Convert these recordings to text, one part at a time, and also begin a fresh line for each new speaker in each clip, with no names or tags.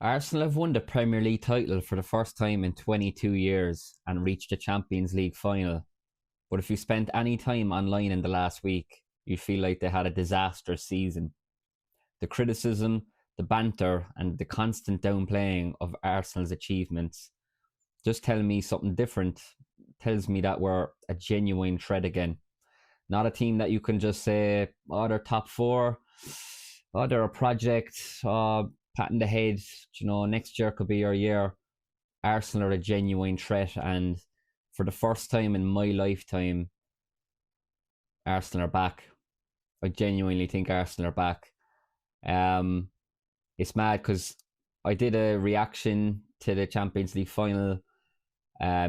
Arsenal have won the Premier League title for the first time in 22 years and reached the Champions League final. But if you spent any time online in the last week, you'd feel like they had a disastrous season. The criticism, the banter, and the constant downplaying of Arsenal's achievements just tell me something different. Tells me that we're a genuine threat again. Not a team that you can just say, oh, they're top four, oh, they're a project, oh, pat in the head, next year could be your year. Arsenal are a genuine threat, and for the first time in my lifetime, Arsenal are back. I genuinely think Arsenal are back. It's mad because I did a reaction to the Champions League final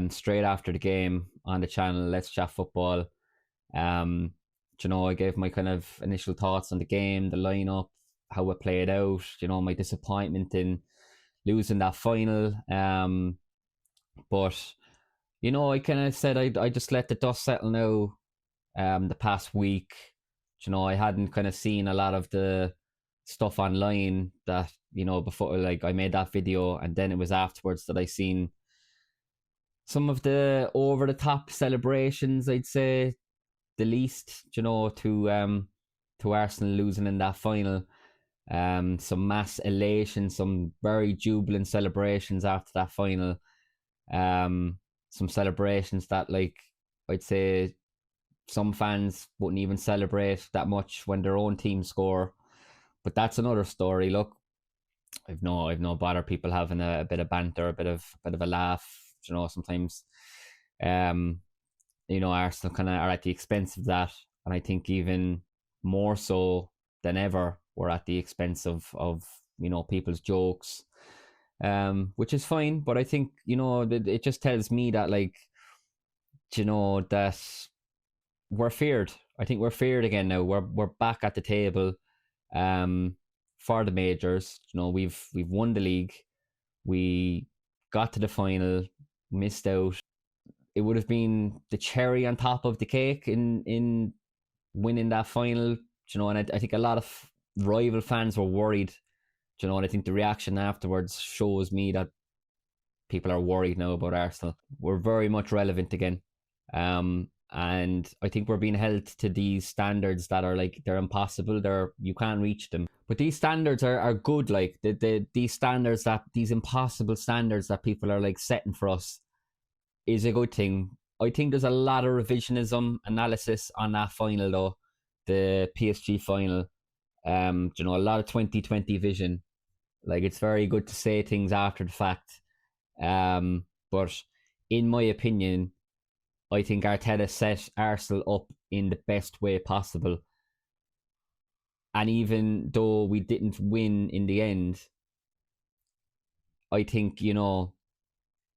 straight after the game on the channel Let's Chat Football. I gave my kind of initial thoughts on the game, the lineup, how it played out, my disappointment in losing that final. But I kind of said I just let the dust settle now. The past week, I hadn't kind of seen a lot of the stuff online that before, like, I made that video, and then it was afterwards that I seen some of the over the top celebrations. I'd say the least, to Arsenal losing in that final. Some mass elation, some very jubilant celebrations after that final. Some celebrations that, like, I'd say some fans wouldn't even celebrate that much when their own team score. But that's another story. Look, I've no bother people having a bit of banter, a bit of a laugh. Sometimes, Arsenal kind of are at the expense of that, and I think even more so than ever, we're at the expense of people's jokes, which is fine. But I think it just tells me that, like, that we're feared. I think we're feared again now. We're back at the table, for the majors. We've won the league. We got to the final, missed out. It would have been the cherry on top of the cake in winning that final. And I think a lot of rival fans were worried. And I think the reaction afterwards shows me that people are worried now about Arsenal. We're very much relevant again. And I think we're being held to these standards that are, like, they're impossible. You can't reach them. But these standards are good. Like these standards, these impossible standards that people are, like, setting for us, is a good thing. I think there's a lot of revisionism analysis on that final, though, the PSG final. A lot of 2020 vision. Like, it's very good to say things after the fact. But in my opinion, I think Arteta set Arsenal up in the best way possible. And even though we didn't win in the end, I think,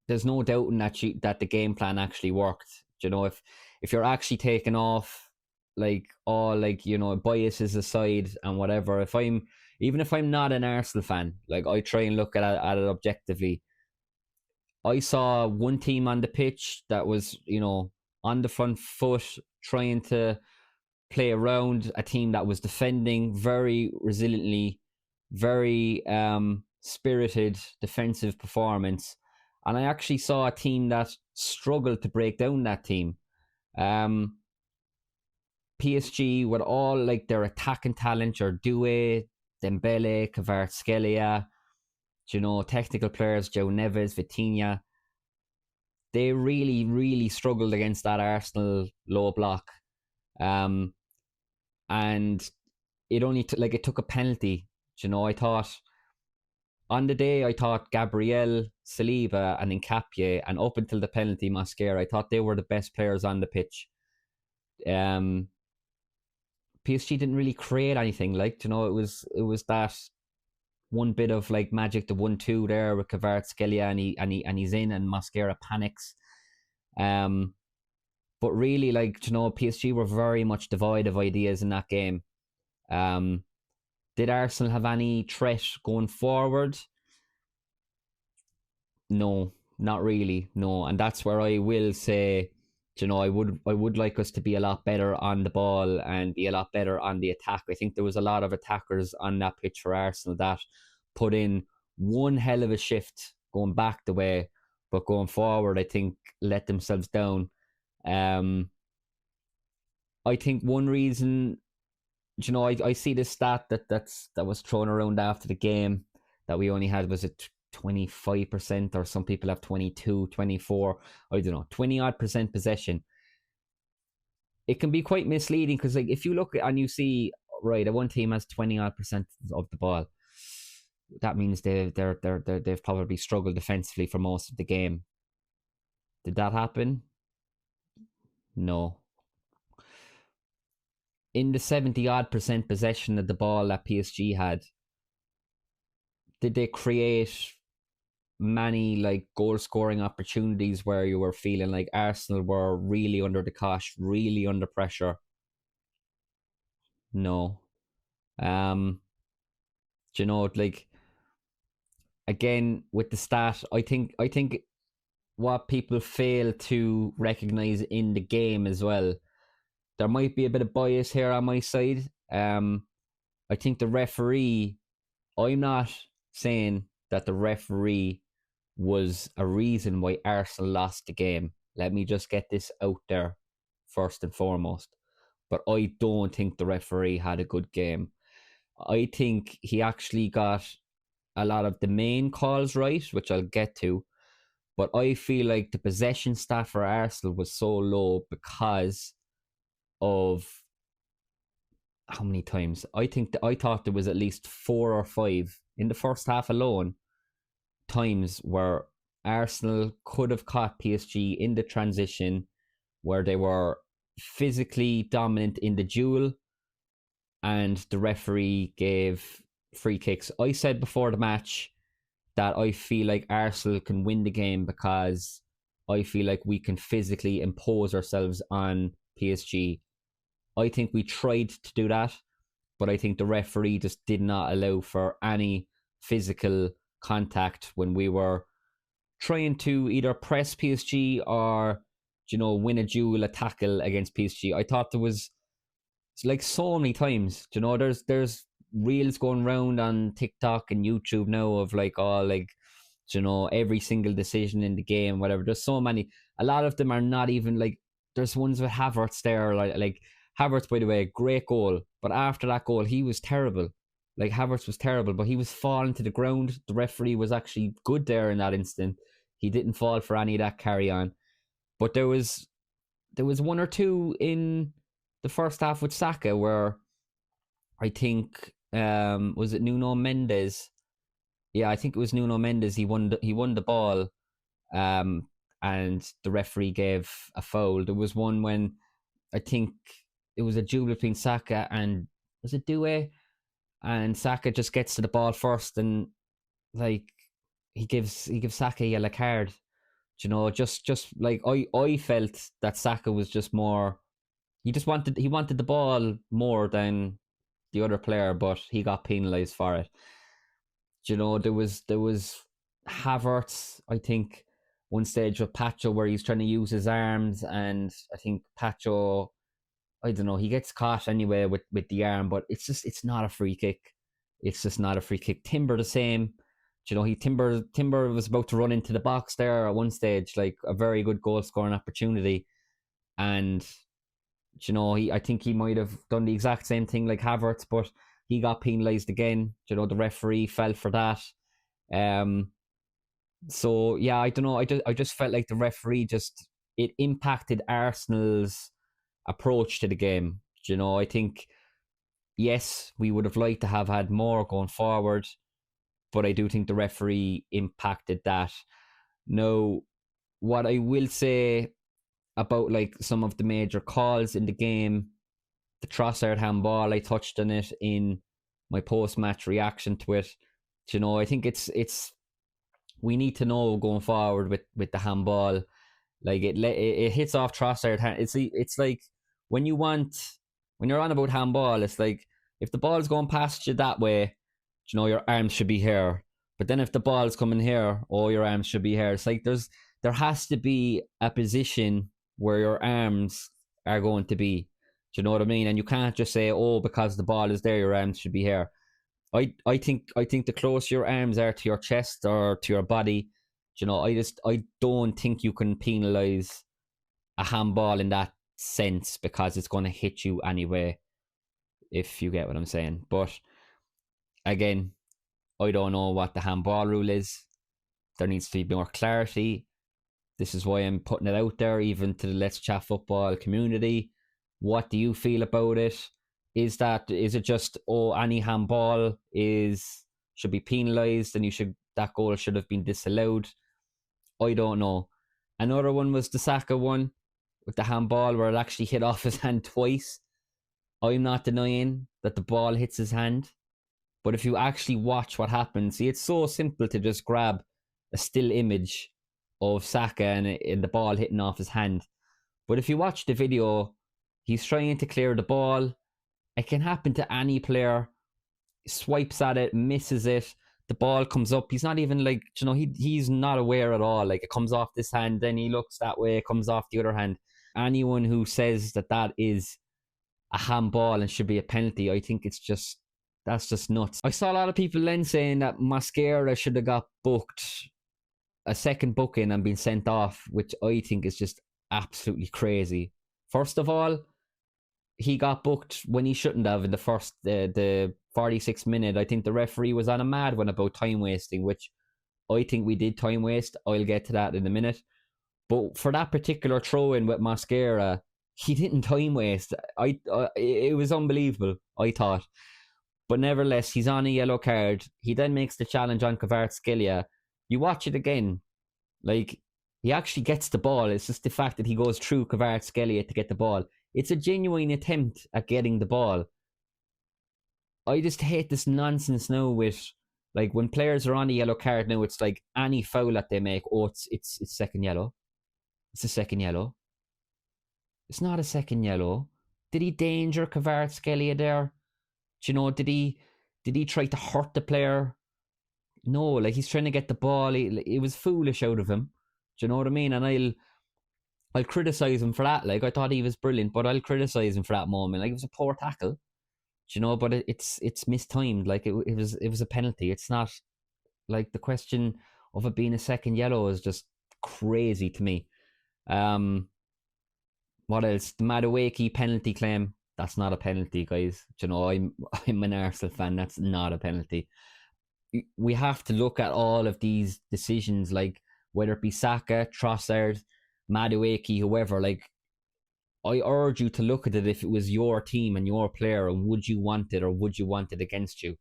there's no doubting that the game plan actually worked. If you're actually taking off, like, all, like, biases aside and whatever, if I'm not an Arsenal fan, like, I try and look at it objectively. I saw one team on the pitch that was, on the front foot, trying to play around a team that was defending very resiliently, very spirited defensive performance. And I actually saw a team that struggled to break down that team. PSG, with all, like, their attacking talent, your Doué, Dembele, Kvaratskhelia, technical players, Joe Neves, Vitinha, they really, really struggled against that Arsenal low block. And it only it took a penalty. I thought on the day, Gabriel, Saliba, and Nkapie, and up until the penalty, Mosquera, I thought they were the best players on the pitch. PSG didn't really create anything. Like, it was that one bit of, like, magic, the 1-2 there with Kvaratskhelia, and he's in, and Mosquera panics. But really, like, PSG were very much devoid of ideas in that game. Did Arsenal have any threat going forward? No, not really. No, and that's where I will say, I would like us to be a lot better on the ball and be a lot better on the attack. I think there was a lot of attackers on that pitch for Arsenal that put in one hell of a shift going back the way, but going forward, I think let themselves down. I think one reason, I see this stat that was thrown around after the game that we only had, was it 25%, or some people have 22, 24, I don't know, 20 odd percent possession. It can be quite misleading, because like if you look at and you see, right, one team has 20 odd percent of the ball, that means they've probably struggled defensively for most of the game. Did that happen? No. In the 70 odd percent possession of the ball that PSG had, did they create many like goal scoring opportunities where you were feeling like Arsenal were really under the cosh, really under pressure? No. Like, again with the stat, I think what people fail to recognize in the game as well, there might be a bit of bias here on my side. I think the referee, I'm not saying that the referee was a reason why Arsenal lost the game. Let me just get this out there first and foremost. But I don't think the referee had a good game. I think he actually got a lot of the main calls right, which I'll get to. But I feel like the possession stat for Arsenal was so low because of how many times. I thought there was at least 4 or 5 in the first half alone times where Arsenal could have caught PSG in the transition, where they were physically dominant in the duel, and the referee gave free kicks. I said before the match that I feel like Arsenal can win the game because I feel like we can physically impose ourselves on PSG. I think we tried to do that, but I think the referee just did not allow for any physical contact when we were trying to either press PSG or, win a duel, a tackle against PSG. I thought there was, it's like so many times, there's reels going around on TikTok and YouTube now of like, oh, like, every single decision in the game, whatever. There's so many. A lot of them are not even like, there's ones with Havertz there, like Havertz, by the way, great goal. But after that goal, he was terrible. Like, Havertz was terrible, but he was falling to the ground. The referee was actually good there in that instant. He didn't fall for any of that carry on. But there was one or two in the first half with Saka where I think, was it Nuno Mendes? Yeah, I think it was Nuno Mendes. He won the ball, and the referee gave a foul. There was one when I think it was a duel between Saka and, was it Doué? And Saka just gets to the ball first, and like he gives Saka a yellow card. Just like I felt that Saka was just more. He wanted the ball more than the other player, but he got penalised for it. There was Havertz, I think, one stage with Pacho where he's trying to use his arms, and I think Pacho, I don't know, he gets caught anyway with the arm, but it's not a free kick. It's just not a free kick. Timber the same. Timber was about to run into the box there at one stage, like a very good goal scoring opportunity, and I think he might have done the exact same thing like Havertz, but he got penalised again. The referee fell for that. So yeah, I don't know. I just felt like the referee it impacted Arsenal's approach to the game. I think, yes, we would have liked to have had more going forward, but I do think the referee impacted that. Now, what I will say about like some of the major calls in the game, the Trossard handball, I touched on it in my post-match reaction to it. I think it's we need to know going forward with the handball. Like it hits off Trossard. It's like when you're on about handball, it's like if the ball's going past you that way, your arms should be here. But then if the ball's coming here, your arms should be here. It's like there has to be a position where your arms are going to be. Do you know what I mean? And you can't just say, because the ball is there, your arms should be here. I think the closer your arms are to your chest or to your body, I don't think you can penalise a handball in that sense because it's going to hit you anyway, if you get what I'm saying. But again, I don't know what the handball rule is. There needs to be more clarity. This is why I'm putting it out there, even to the Let's Chat Football community. What do you feel about it? Is it just, any handball should be penalised and that goal should have been disallowed? I don't know. Another one was the Saka one with the handball where it actually hit off his hand twice. I'm not denying that the ball hits his hand, but if you actually watch what happens, see, it's so simple to just grab a still image of Saka and the ball hitting off his hand. But if you watch the video, he's trying to clear the ball. It can happen to any player. He swipes at it, misses it. The ball comes up. He's not even he's not aware at all. Like, it comes off this hand, then he looks that way, it comes off the other hand. Anyone who says that is a handball and should be a penalty, I think that's just nuts. I saw a lot of people then saying that Mosquera should have got booked, a second booking, and been sent off, which I think is just absolutely crazy. First of all, he got booked when he shouldn't have in the first, the 46th minute. I think the referee was on a mad one about time wasting, which I think we did time waste. I'll get to that in a minute. But for that particular throw-in with Mosquera, he didn't time waste. It was unbelievable, I thought. But nevertheless, he's on a yellow card. He then makes the challenge on Kvaratskhelia. You watch it again, like, he actually gets the ball. It's just the fact that he goes through Kvaratskhelia to get the ball. It's a genuine attempt at getting the ball. I just hate this nonsense now with, like, when players are on a yellow card now, it's like any foul that they make, it's second yellow. It's a second yellow. It's not a second yellow. Did he danger Kvaratskhelia there? Did he try to hurt the player? No, like, he's trying to get the ball. It was foolish out of him. Do you know what I mean? And I'll criticise him for that. Like, I thought he was brilliant, but I'll criticise him for that moment. Like, it was a poor tackle, but it's mistimed. Like, it was a penalty. It's not, like, the question of it being a second yellow is just crazy to me. What else? The Madueke penalty claim. That's not a penalty, guys. I'm an Arsenal fan. That's not a penalty. We have to look at all of these decisions, like whether it be Saka, Trossard, Madueke, whoever. Like, I urge you to look at it if it was your team and your player, and would you want it or would you want it against you?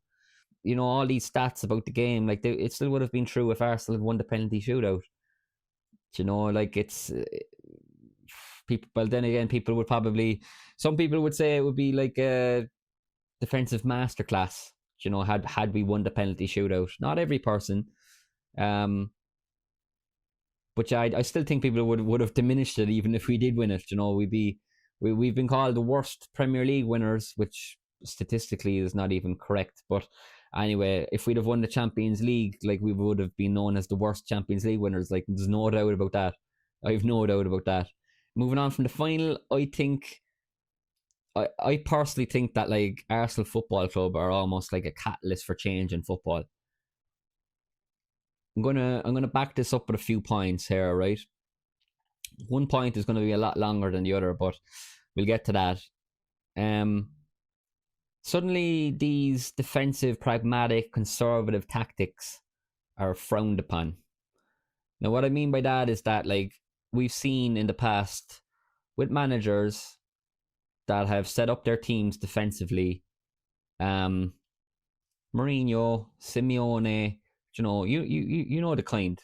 All these stats about the game, like, it still would have been true if Arsenal had won the penalty shootout. Like, it's people. Well, then again, some people would say it would be like a defensive masterclass. Had we won the penalty shootout. Not every person, but yeah, I still think people would have diminished it even if we did win it. We've been called the worst Premier League winners, which statistically is not even correct. But anyway, if we'd have won the Champions League, like, we would have been known as the worst Champions League winners. Like, there's no doubt about that. I have no doubt about that. Moving on from the final, I personally think that, like, Arsenal Football Club are almost like a catalyst for change in football. I'm gonna back this up with a few points here, right? One point is going to be a lot longer than the other, but we'll get to that. Suddenly, these defensive, pragmatic, conservative tactics are frowned upon. Now, what I mean by that is that, like, we've seen in the past with managers that have set up their teams defensively, Mourinho, Simeone, you know the kind.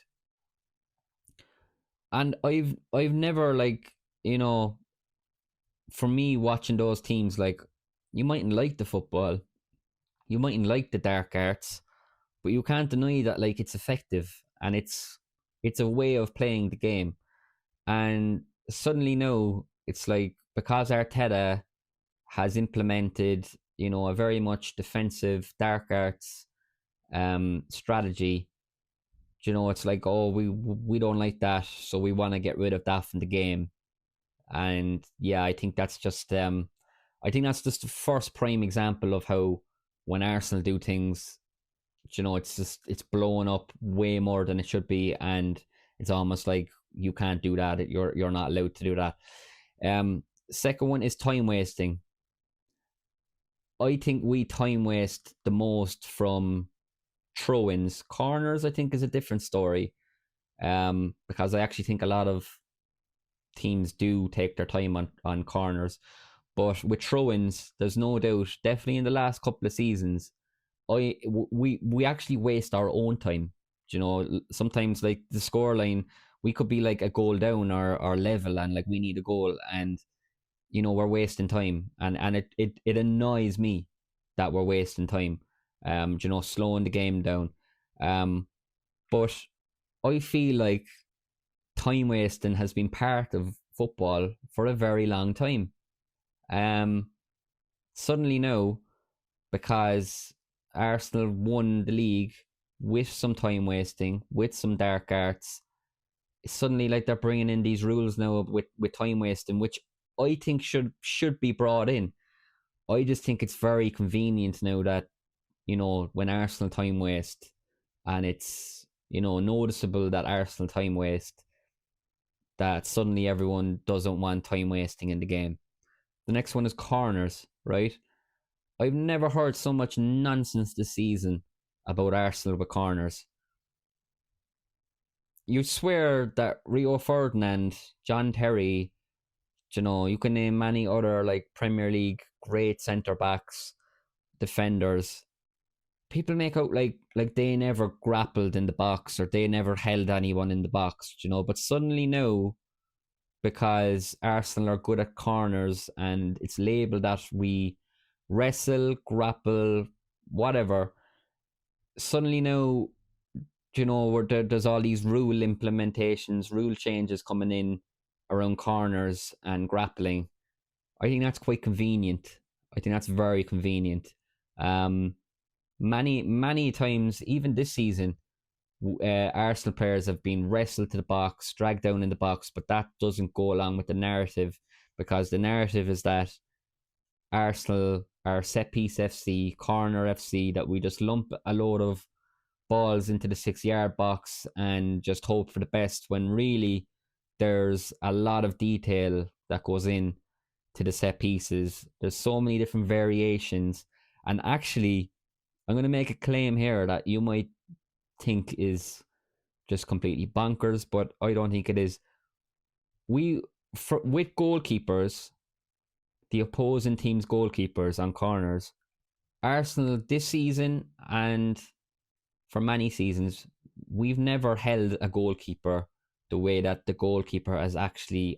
And I've never, like, for me, watching those teams, like, you mightn't like the football, you mightn't like the dark arts, but you can't deny that, like, it's effective and it's a way of playing the game. And suddenly now it's like, because Arteta has implemented, a very much defensive dark arts strategy, it's like, oh, we don't like that, so we want to get rid of that from the game. And yeah, I think that's just the first prime example of how when Arsenal do things, it's blowing up way more than it should be, and it's almost like you can't do that. You're not allowed to do that. Second one is time wasting. I think we time waste the most from throw-ins. Corners, I think, is a different story. Because I actually think a lot of teams do take their time on corners. But with throw-ins, there's no doubt, definitely in the last couple of seasons, we actually waste our own time. Sometimes like the scoreline, we could be like a goal down or level, and like we need a goal, and we're wasting time, and it annoys me that we're wasting time. Slowing the game down. But I feel like time wasting has been part of football for a very long time. Suddenly now, because Arsenal won the league with some time wasting, with some dark arts, suddenly like they're bringing in these rules now with time wasting, which I think should be brought in. I just think it's very convenient now that when Arsenal time waste, and it's noticeable that Arsenal time waste, that suddenly everyone doesn't want time wasting in the game. The next one is corners, right? I've never heard so much nonsense this season about Arsenal with corners. You swear that Rio Ferdinand, John Terry, you can name many other like Premier League great centre backs, defenders. People make out like they never grappled in the box or they never held anyone in the box, but suddenly now, because Arsenal are good at corners and it's labelled that we wrestle, grapple, whatever, suddenly now, there's all these rule implementations, rule changes coming in around corners and grappling. I think that's quite convenient. I think that's very convenient. Many times, even this season, Arsenal players have been wrestled to the box, dragged down in the box, but that doesn't go along with the narrative, because the narrative is that Arsenal are set piece FC, corner FC, that we just lump a load of balls into the 6-yard box and just hope for the best, when really there's a lot of detail that goes in to the set pieces. There's so many different variations, and actually I'm going to make a claim here that you might think is just completely bonkers, but I don't think it is. With goalkeepers, the opposing team's goalkeepers on corners, Arsenal this season and for many seasons, we've never held a goalkeeper the way that our goalkeeper has actually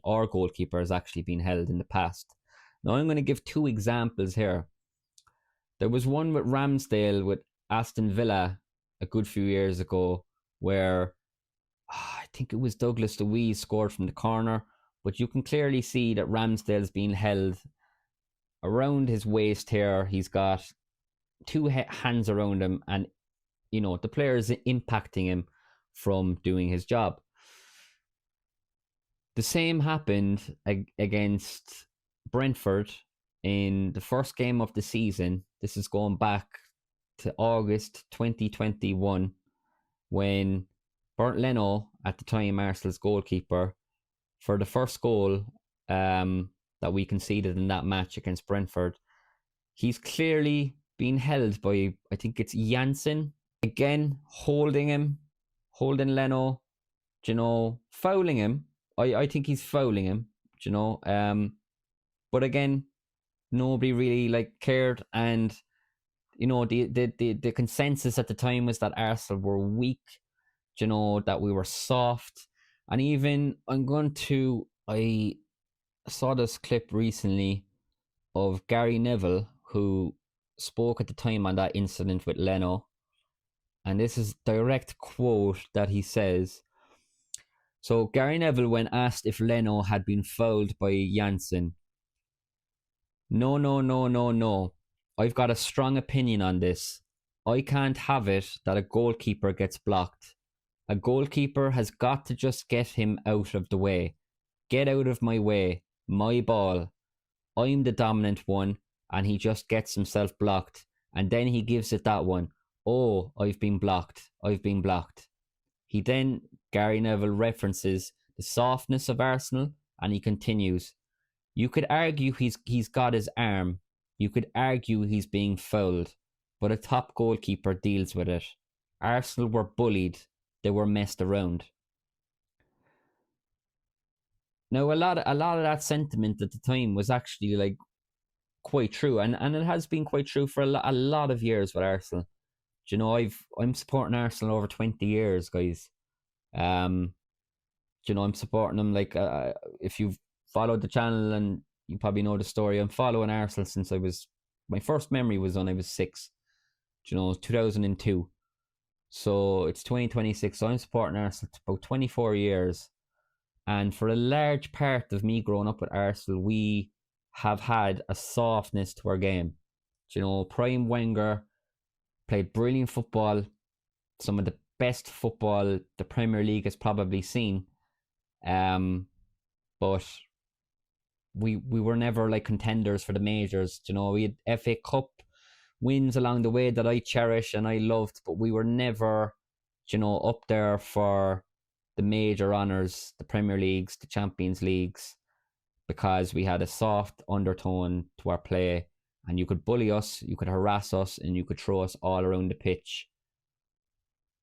been held in the past. Now I'm going to give two examples here. There was one with Ramsdale with Aston Villa a good few years ago, where I think it was Douglas Luiz scored from the corner, but you can clearly see that Ramsdale's being held around his waist here. He's got two hands around him, and the player is impacting him from doing his job. The same happened against Brentford in the first game of the season. This is going back to August 2021, when Bernd Leno, at the time Arsenal's goalkeeper, for the first goal that we conceded in that match against Brentford, he's clearly being held by, I think it's Janssen, again holding Leno, fouling him. I think he's fouling him, but again, nobody really cared, and the consensus at the time was that Arsenal were weak, that we were soft. And even I saw this clip recently of Gary Neville, who spoke at the time on that incident with Leno, and this is direct quote that he says. So Gary Neville, when asked if Leno had been fouled by Janssen: No. I've got a strong opinion on this. I can't have it that a goalkeeper gets blocked. A goalkeeper has got to just get him out of the way. Get out of my way. My ball. I'm the dominant one, and he just gets himself blocked, And then he gives it that one. Oh, I've been blocked. I've been blocked. He then, Gary Neville references the softness of Arsenal, and he continues. You could argue he's got his arm. You could argue he's being fouled. But a top goalkeeper deals with it. Arsenal were bullied. They were messed around. Now, a lot of that sentiment at the time was actually like quite true, and it has been quite true for a lot of years with Arsenal. Do you know, I'm supporting Arsenal over 20 years, guys. You know, I'm supporting them. Like, if you've followed the channel, and you probably know the story, I'm following Arsenal since my first memory was when I was 6. You know, 2002. So it's 2026. So I'm supporting Arsenal for about 24 years. And for a large part of me growing up with Arsenal, we have had a softness to our game. You know, Prime Wenger played brilliant football, some of the best football the Premier League has probably seen. But we were never like contenders for the majors. You know, we had FA Cup wins along the way that I cherish and I loved, but we were never, you know, up there for the major honours, the Premier Leagues, the Champions Leagues, because we had a soft undertone to our play, and you could bully us, you could harass us, and you could throw us all around the pitch.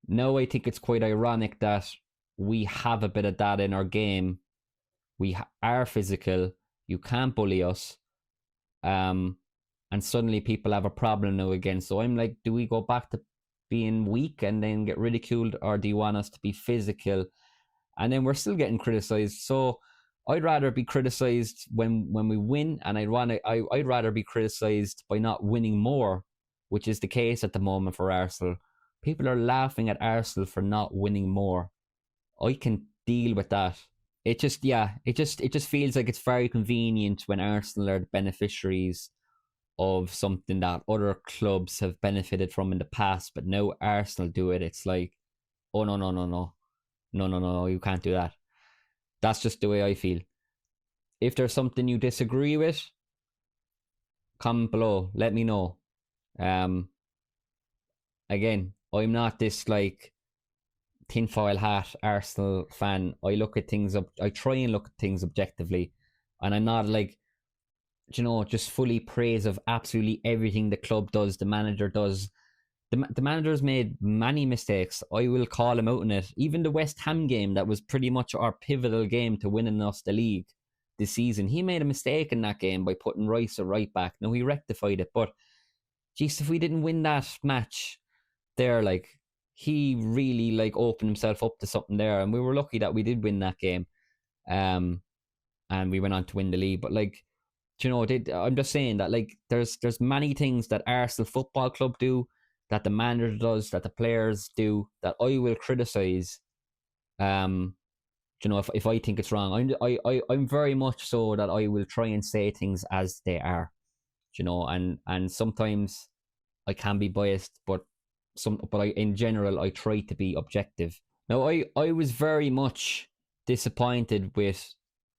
Now I think it's quite ironic that we have a bit of that in our game. We are physical, you can't bully us, and suddenly people have a problem now again. So I'm like, do we go back to being weak and then get ridiculed, or do you want us to be physical? And then we're still getting criticised. So I'd rather be criticised when we win, and I'd rather be criticised by not winning more, which is the case at the moment for Arsenal. People are laughing at Arsenal for not winning more. I can deal with that. It just feels like it's very convenient when Arsenal are the beneficiaries of something that other clubs have benefited from in the past, but now Arsenal do it. It's like, oh no, you can't do that. That's just the way I feel. If there's something you disagree with, comment below, let me know. Again, I'm not this like tinfoil hat Arsenal fan. I try and look at things objectively, and I'm not like, you know, just fully praise of absolutely everything the club does, the manager does. The manager's made many mistakes. I will call him out on it. Even the West Ham game, that was pretty much our pivotal game to winning us the league this season, he made a mistake in that game by putting Rice at right back. Now, he rectified it, but geez, if we didn't win that match there, like, he really like opened himself up to something there, and we were lucky that we did win that game, and we went on to win the league. But like, you know, I'm just saying that like there's many things that Arsenal Football Club do, that the manager does, that the players do, that I will criticise. You know, if I think it's wrong, I'm very much so that I will try and say things as they are. You know, and sometimes I can be biased, but in general I try to be objective. Now, I was very much disappointed with,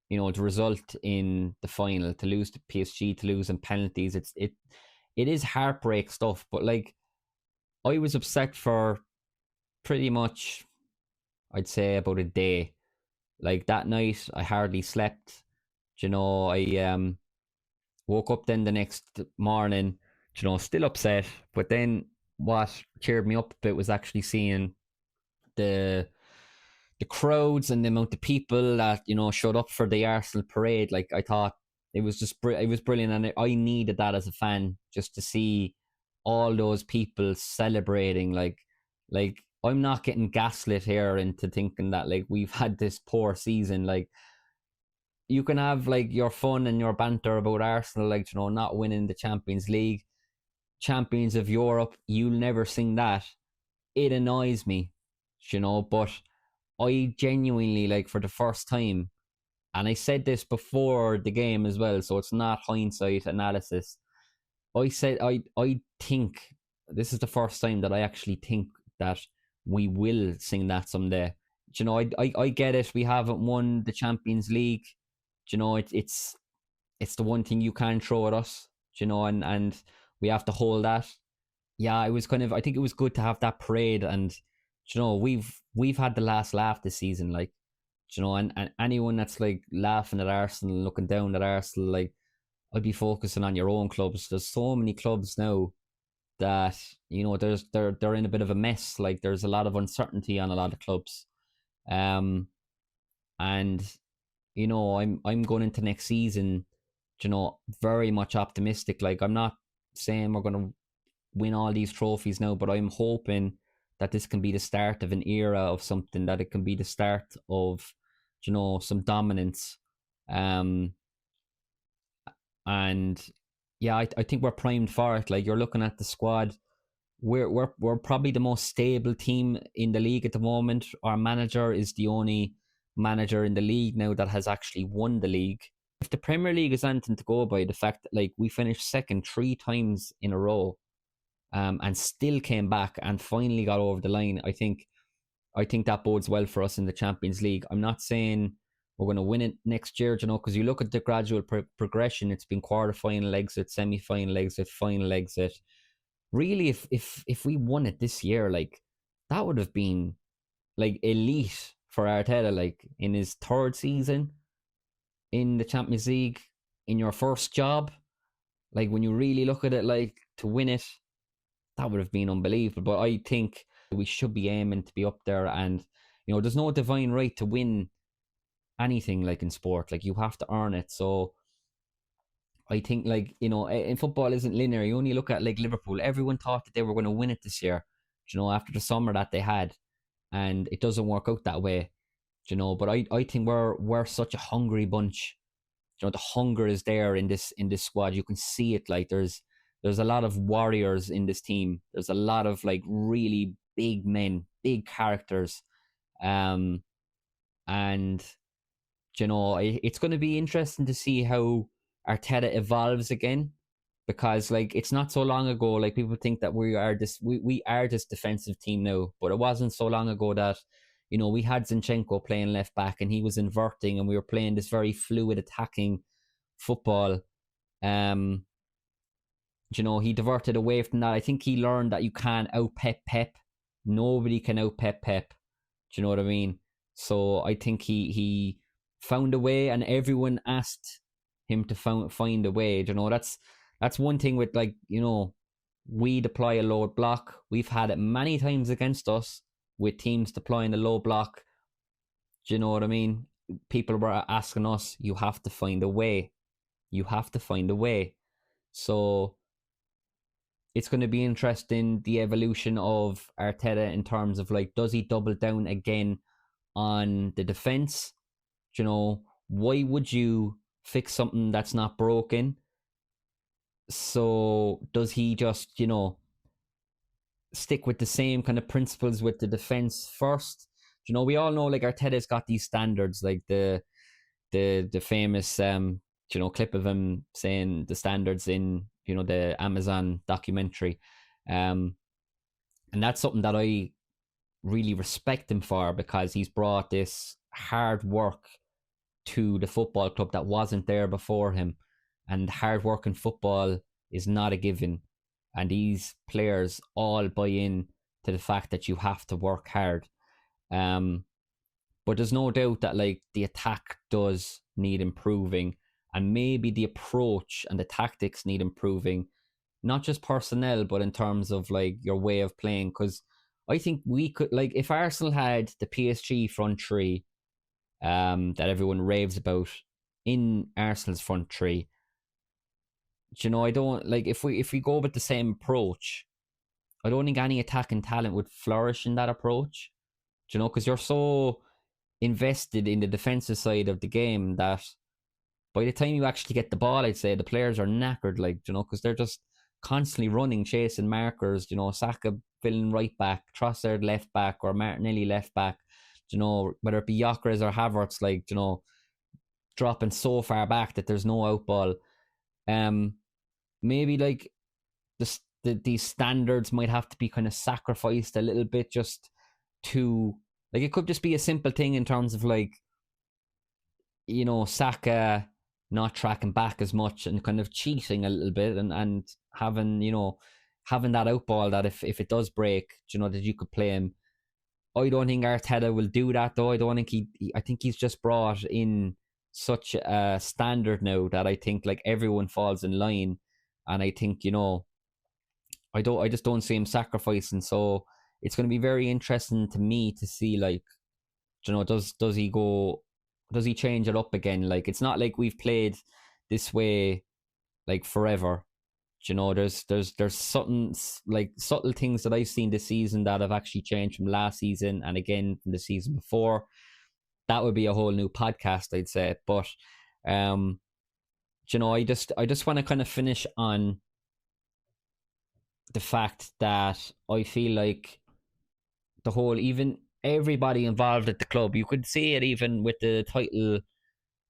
you know, the result in the final, to lose to PSG, to lose in penalties. It is heartbreak stuff, but like, I was upset for pretty much, I'd say, about a day. Like, that night, I hardly slept. You know, I woke up then the next morning, you know, still upset. But then what cheered me up a bit was actually seeing the crowds and the amount of people that, you know, showed up for the Arsenal parade. Like, I thought it was just it was brilliant, and I needed that as a fan, just to see all those people celebrating. Like I'm not getting gaslit here into thinking that like we've had this poor season. Like, you can have like your fun and your banter about Arsenal, like, you know, not winning the Champions League, Champions of Europe. You'll never sing that. It annoys me, you know, but I genuinely, like, for the first time, and I said this before the game as well, so it's not hindsight analysis. I said I think this is the first time that I actually think that we will sing that someday. You know, I get it. We haven't won the Champions League. You know, it's the one thing you can throw at us. You know, and we have to hold that. yeah, it was kind of, I think it was good to have that parade. And we've had the last laugh this season, like, and anyone that's like laughing at Arsenal, looking down at Arsenal, like, I'd be focusing on your own clubs. There's so many clubs now that they're in a bit of a mess. Like, there's a lot of uncertainty on a lot of clubs, um, and I'm going into next season, very much optimistic. Like, I'm not saying we're going to win all these trophies now, but I'm hoping that this can be the start of an era of something, that it can be the start of, some dominance. And yeah, I think we're primed for it. Like, you're looking at the squad, we're probably the most stable team in the league at the moment. Our manager is the only manager in the league now that has actually won the league. If the Premier League is anything to go by, the fact that, like, we finished second 3 times in a row, and still came back and finally got over the line, I think that bodes well for us in the Champions League. I'm not saying we're going to win it next year, because you look at the gradual progression. It's been quarter-final exit, semi-final exit, final exit. Really, if we won it this year, like, that would have been, like, elite for Arteta, like, in his third season in the Champions League, in your first job. Like, when you really look at it, like, to win it, that would have been unbelievable. But I think we should be aiming to be up there. And there's no divine right to win anything, like, in sport. Like, you have to earn it. So I think, like, in football isn't linear. You only look at, like, Liverpool. Everyone thought that they were going to win it this year, after the summer that they had, and it doesn't work out that way. But I think we're such a hungry bunch. The hunger is there in this squad. You can see it. Like, there's a lot of warriors in this team. There's a lot of, like, really big men, big characters, and it's going to be interesting to see how Arteta evolves again, because, like, it's not so long ago. Like, people think that we are this defensive team now, but it wasn't so long ago that we had Zinchenko playing left back and he was inverting, and we were playing this very fluid attacking football. He diverted away from that. I think he learned that you can't out Pep. Nobody can out Pep. Do you know what I mean? So I think he found a way, and everyone asked him to find a way. That's one thing with, like, we deploy a low block. We've had it many times against us with teams deploying a low block. Do you know what I mean? People were asking us, you have to find a way. You have to find a way. So it's going to be interesting, the evolution of Arteta, in terms of, like, does he double down again on the defense? Why would you fix something that's not broken? So does he just, stick with the same kind of principles with the defense first? We all know, like, Arteta's got these standards, like the famous clip of him saying the standards in the Amazon documentary, and that's something that I really respect him for, because he's brought this hard work to the football club that wasn't there before him, and hard work in football is not a given, and these players all buy in to the fact that you have to work hard. But there's no doubt that, like, the attack does need improving, and maybe the approach and the tactics need improving, not just personnel, but in terms of, like, your way of playing. Because I think we could, like, if Arsenal had the PSG front three, that everyone raves about, in Arsenal's front three, I don't, like, if we go with the same approach, I don't think any attacking talent would flourish in that approach. Because you're so invested in the defensive side of the game that by the time you actually get the ball, I'd say the players are knackered, like, because they're just constantly running, chasing markers. Saka filling right back, Trossard left back, or Martinelli left back. Whether it be Gyökeres or Havertz, like, dropping so far back that there's no out ball. Maybe, like, these standards might have to be kind of sacrificed a little bit, just to, like, it could just be a simple thing in terms of, like, Saka not tracking back as much and kind of cheating a little bit, and having, having that outball that if it does break, that you could play him. I don't think Arteta will do that though. I don't think I think he's just brought in such a standard now that I think like everyone falls in line, and I think I just don't see him sacrificing. So it's going to be very interesting to me to see like does he change it up again? Like it's not like we've played this way like forever. There's something like subtle things that I've seen this season that have actually changed from last season and again from the season before. That would be a whole new podcast, I'd say. But I just want to kind of finish on the fact that I feel like the whole, even everybody involved at the club, you could see it even with the title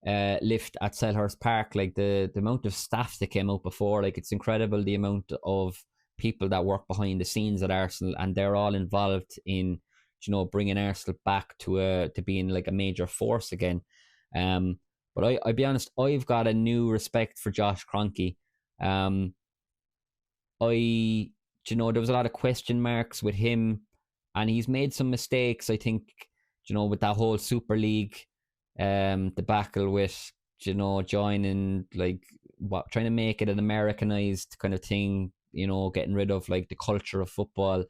lift at Selhurst Park, like the amount of staff that came out before, like it's incredible the amount of people that work behind the scenes at Arsenal, and they're all involved in bringing Arsenal back to being like a major force again. But I'll be honest, I've got a new respect for Josh Kroenke. There was a lot of question marks with him, and he's made some mistakes, I think, with that whole Super League debacle with joining, like trying to make it an Americanized kind of thing, getting rid of like the culture of football.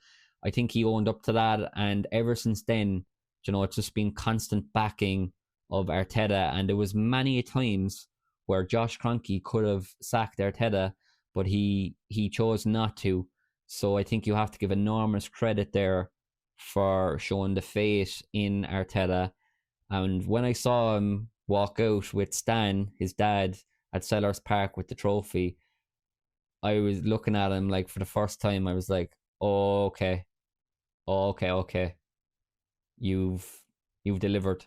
I think he owned up to that, and ever since then, it's just been constant backing of Arteta, and there was many times where Josh Kroenke could have sacked Arteta, but he chose not to. So I think you have to give enormous credit there for showing the faith in Arteta. And when I saw him walk out with Stan, his dad, at Selhurst Park with the trophy, I was looking at him like for the first time. I was like, oh, okay. You've delivered.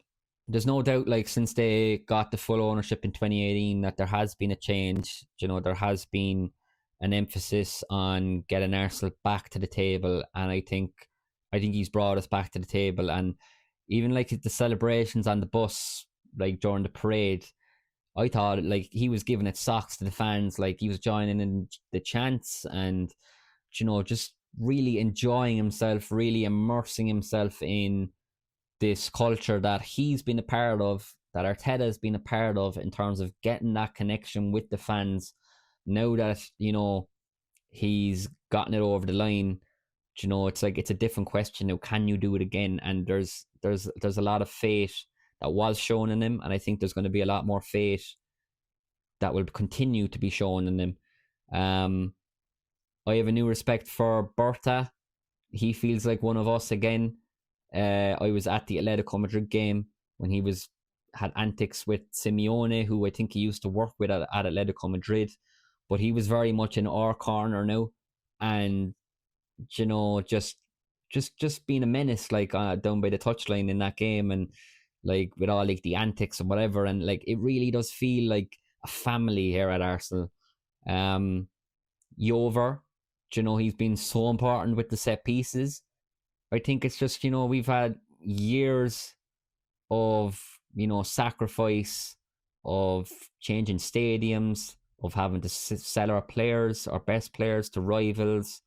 There's no doubt, like, since they got the full ownership in 2018, that there has been a change. There has been an emphasis on getting Arsenal back to the table, and I think he's brought us back to the table. And even like the celebrations on the bus, like during the parade, I thought like he was giving it socks to the fans, like he was joining in the chants and just really enjoying himself, really immersing himself in this culture that he's been a part of, that Arteta has been a part of, in terms of getting that connection with the fans. Now that he's gotten it over the line, it's like it's a different question now. Can you do it again? And there's a lot of faith that was shown in him, and I think there's going to be a lot more faith that will continue to be shown in him. I have a new respect for Berta. He feels like one of us again. I was at the Atletico Madrid game when he had antics with Simeone, who I think he used to work with at Atletico Madrid, but he was very much in our corner now, and just being a menace, like down by the touchline in that game, and like with all like the antics and whatever, and like it really does feel like a family here at Arsenal. Jover, he's been so important with the set pieces. I think it's just, we've had years of, sacrifice, of changing stadiums, of having to sell our players, our best players, to rivals.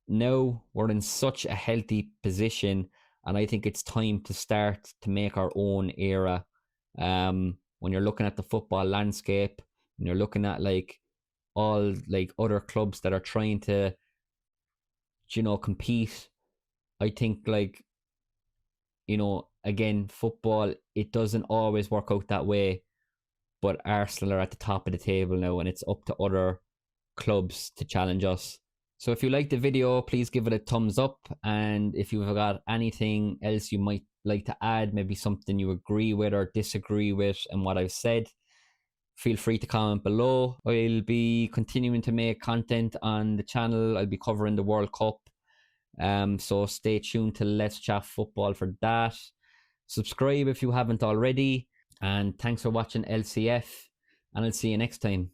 Now we're in such a healthy position, and I think it's time to start to make our own era. When you're looking at the football landscape, and you're looking at like all like other clubs that are trying to, compete, I think like, again, football, it doesn't always work out that way, but Arsenal are at the top of the table now, and it's up to other clubs to challenge us. So if you like the video, please give it a thumbs up, and if you've got anything else you might like to add, maybe something you agree with or disagree with and what I've said, feel free to comment below. I'll be continuing to make content on the channel. I'll be covering the World Cup, so stay tuned to Let's Chat Football for that. Subscribe if you haven't already, and thanks for watching LCF, and I'll see you next time.